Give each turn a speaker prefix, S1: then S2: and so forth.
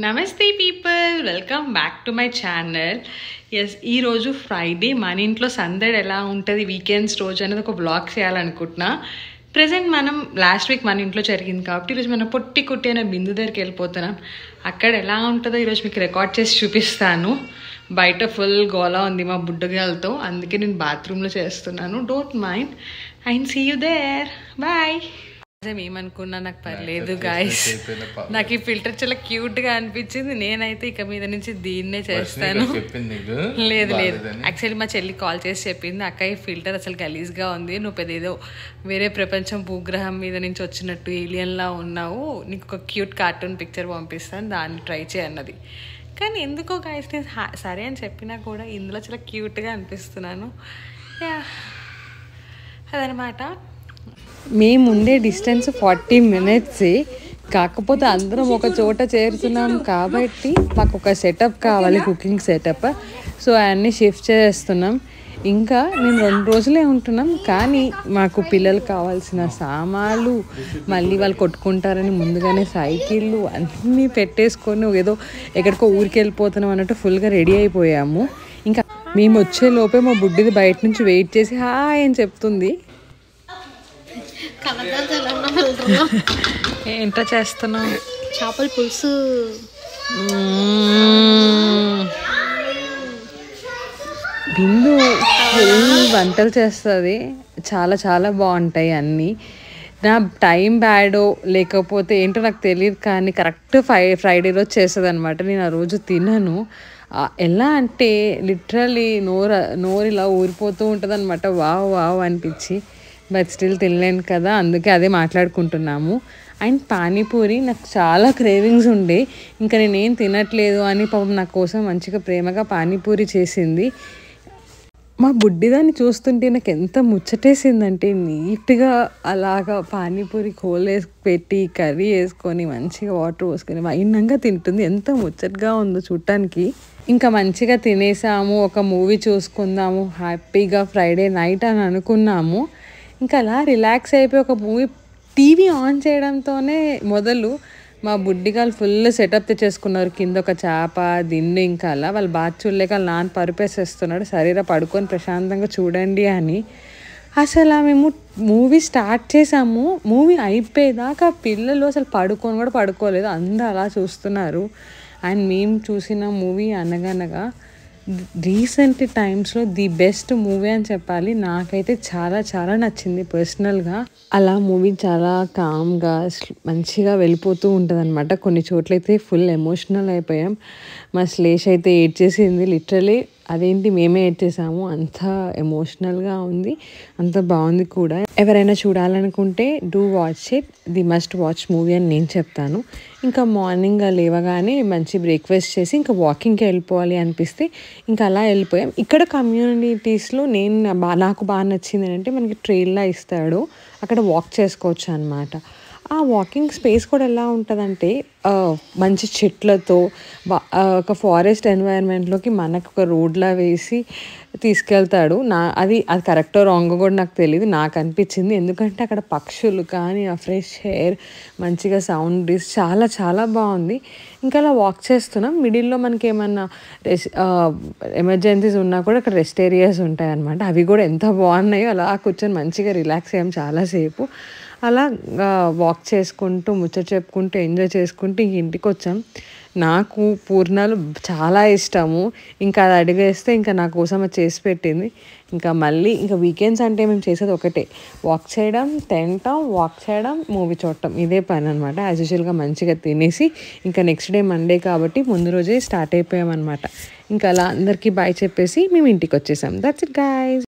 S1: నమస్తే people, welcome back to my channel. ఈరోజు Friday, మన ఇంట్లో సందడి ఎలా ఉంటుంది వీకెండ్స్ రోజు అనేది ఒక బ్లాగ్ చేయాలనుకుంటున్నా. ప్రజెంట్ మనం లాస్ట్ వీక్ మన ఇంట్లో జరిగింది కాబట్టి ఈరోజు మనం పొట్టి కుట్టి అనే బిందు దగ్గరికి వెళ్ళిపోతున్నాం. అక్కడ ఎలా ఉంటుందో ఈరోజు మీకు రికార్డ్ చేసి చూపిస్తాను. బయట ఫుల్ గోలా ఉంది మా బుడ్డగాలతో, అందుకే నేను బాత్రూంలో చేస్తున్నాను. Don't mind and see you there. Bye. ఏమనుకున్నా నాకు పర్లేదు గాయస్, నాకు ఈ ఫిల్టర్ చాలా క్యూట్ గా అనిపించింది. నేనైతే ఇక మీద నుంచి దీన్నే చేస్తాను. లేదు లేదు, యాక్చువల్లీ మా చెల్లి కాల్ చేసి చెప్పింది, అక్క ఈ ఫిల్టర్ అసలు గలీజ్ గా ఉంది, నువ్వు పెద్ద ఏదో వేరే ప్రపంచం భూగ్రహం మీద నుంచి వచ్చినట్టు ఏలియన్ లా ఉన్నావు, నీకు ఒక క్యూట్ కార్టూన్ పిక్చర్ పంపిస్తాను, దాన్ని ట్రై చేయన్నది. కానీ ఎందుకో గాయస్ నేను సరే అని చెప్పినా కూడా ఇందులో చాలా క్యూట్గా అనిపిస్తున్నాను. అదనమాట. మేము ఉండే డిస్టెన్స్ 40 minutes, కాకపోతే అందరం ఒక చోట చేరుతున్నాం కాబట్టి మాకు ఒక సెటప్ కావాలి, కుకింగ్ సెటప్. సో అవన్నీ షిఫ్ట్ చేస్తున్నాం. ఇంకా నేను 2 రోజులే ఉంటున్నాం, కానీ మాకు పిల్లలు కావాల్సిన సామాన్లు, మళ్ళీ వాళ్ళు కొట్టుకుంటారని ముందుగానే సైకిళ్ళు అన్నీ పెట్టేసుకొని ఏదో ఎక్కడికో ఊరికి వెళ్ళిపోతున్నాం అన్నట్టు ఫుల్గా రెడీ అయిపోయాము. ఇంకా మేము వచ్చే లోపే మా బుడ్డిది బయట నుంచి వెయిట్ చేసి హాయ్ అని చెప్తుంది. ఏంటో చేస్తున్నావు?
S2: చేపల పులుసు.
S1: బిందు వంటలు చేస్తుంది, చాలా చాలా బాగుంటాయి అన్నీ. నా టైం బ్యాడో లేకపోతే ఏంటో నాకు తెలియదు, కానీ కరెక్ట్ ఫ్రైడే రోజు చేస్తుంది అనమాట. నేను ఆ రోజు తినను. ఎలా అంటే లిటరలీ నోరు ఇలా ఊరిపోతూ ఉంటుంది అనమాట. వావ్ వావ్ అనిపించి, బట్ స్టిల్ తినలేను కదా, అందుకే అదే మాట్లాడుకుంటున్నాము. అండ్ పానీపూరి నాకు చాలా క్రేవింగ్స్ ఉండే, ఇంకా నేనేం తినట్లేదు అని పాపం నా కోసం మంచిగా ప్రేమగా పానీపూరి చేసింది. మా బుడ్డిదాన్ని చూస్తుంటే నాకు ఎంత ముచ్చటేసిందంటే, నీట్గా అలాగా పానీపూరి హోల్ వేసి పెట్టి కర్రీ వేసుకొని మంచిగా వాటర్ పోసుకొని వైనంగా తింటుంది. ఎంత ముచ్చటగా ఉందో చూడటానికి. ఇంకా మంచిగా తినేసాము, ఒక మూవీ చూసుకుందాము హ్యాపీగా ఫ్రైడే నైట్ అని అనుకున్నాము. ఇంకా అలా రిలాక్స్ అయిపోయి ఒక మూవీ టీవీ ఆన్ చేయడంతోనే మొదలు మా బుడ్డిగాలు ఫుల్ సెటప్ తెచ్చేసుకున్నారు. కింద ఒక చేప దిండు, ఇంకా అలా వాళ్ళు బాగా చూడలేక వాళ్ళ నాన్న పరుపేసేస్తున్నాడు, సరేరా పడుకొని ప్రశాంతంగా చూడండి అని. అసలు మేము మూవీ స్టార్ట్ చేసాము, మూవీ అయిపోయేదాకా పిల్లలు అసలు పడుకొని కూడా పడుకోలేదు, అందరూ అలా చూస్తున్నారు. అండ్ మేము చూసిన మూవీ అనగనగా రీసెంట్ టైమ్స్లో ది బెస్ట్ మూవీ అని చెప్పాలి. నాకైతే చాలా చాలా నచ్చింది పర్సనల్గా. అలా మూవీ చాలా కామ్గా మంచిగా వెళ్ళిపోతూ ఉంటుంది అనమాట. కొన్ని చోట్లయితే ఫుల్ ఎమోషనల్ అయిపోయాం. మా శ్లేష్ అయితే ఏడ్చేసింది లిటరలీ. అదేంటి మేమే ఏడ్చేసాము, అంత ఎమోషనల్గా ఉంది, అంత బాగుంది కూడా. ఎవరైనా చూడాలనుకుంటే do watch it, the must watch movie అని నేను చెప్తాను. ఇంకా మార్నింగ్ లేవగానే మంచి బ్రేక్ఫాస్ట్ చేసి ఇంకా వాకింగ్కి వెళ్ళిపోవాలి అనిపిస్తే ఇంకా అలా వెళ్ళిపోయాం. ఇక్కడ కమ్యూనిటీస్లో నాకు బాగా నచ్చింది ఏంటంటే మనకి ట్రైల్లా ఇస్తాడు, అక్కడ వాక్ చేసుకోవచ్చు అనమాట. ఆ వాకింగ్ స్పేస్ కూడా ఎలా ఉంటుందంటే మంచి చెట్లతో ఒక ఫారెస్ట్ ఎన్వైరన్మెంట్లోకి మనకు ఒక రోడ్లా వేసి తీసుకెళ్తాడు. అది కరెక్టో రాంగో కూడా నాకు తెలియదు, నాకు అనిపించింది. ఎందుకంటే అక్కడ పక్షులు కానీ ఆ ఫ్రెష్ ఎయిర్, మంచిగా సౌండ్ బ్రీజ్ చాలా చాలా బాగుంది. ఇంకా అలా వాక్ చేస్తున్నాం. మిడిల్లో మనకి ఏమన్నా ఎమర్జెన్సీస్ ఉన్నా కూడా అక్కడ రెస్ట్ ఏరియాస్ ఉంటాయి అన్నమాట. అవి కూడా ఎంత బాగున్నాయో, అలా కూర్చొని మంచిగా రిలాక్స్ అయ్యాం చాలాసేపు. అలా వాక్ చేసుకుంటూ ముచ్చట చెప్పుకుంటూ ఎంజాయ్ చేసుకుంటూ ఇంటికి వచ్చాం. నాకు పూర్ణాలు చాలా ఇష్టము, ఇంకా అది అడిగేస్తే ఇంకా నా కోసం అది చేసి పెట్టింది. ఇంకా మళ్ళీ ఇంకా వీకెండ్స్ అంటే మేము చేసేది ఒకటే, వాక్ చేయడం, తినటం, వాక్ చేయడం, మూవీ చూడటం, ఇదే పని అనమాట. యాజ్ యూజువల్గా మంచిగా తినేసి ఇంకా నెక్స్ట్ డే మండే కాబట్టి ముందు రోజే స్టార్ట్ అయిపోయామన్నమాట. ఇంకా అలా అందరికీ బాయ్ చెప్పేసి మేము ఇంటికి వచ్చేసాం. That's it guys.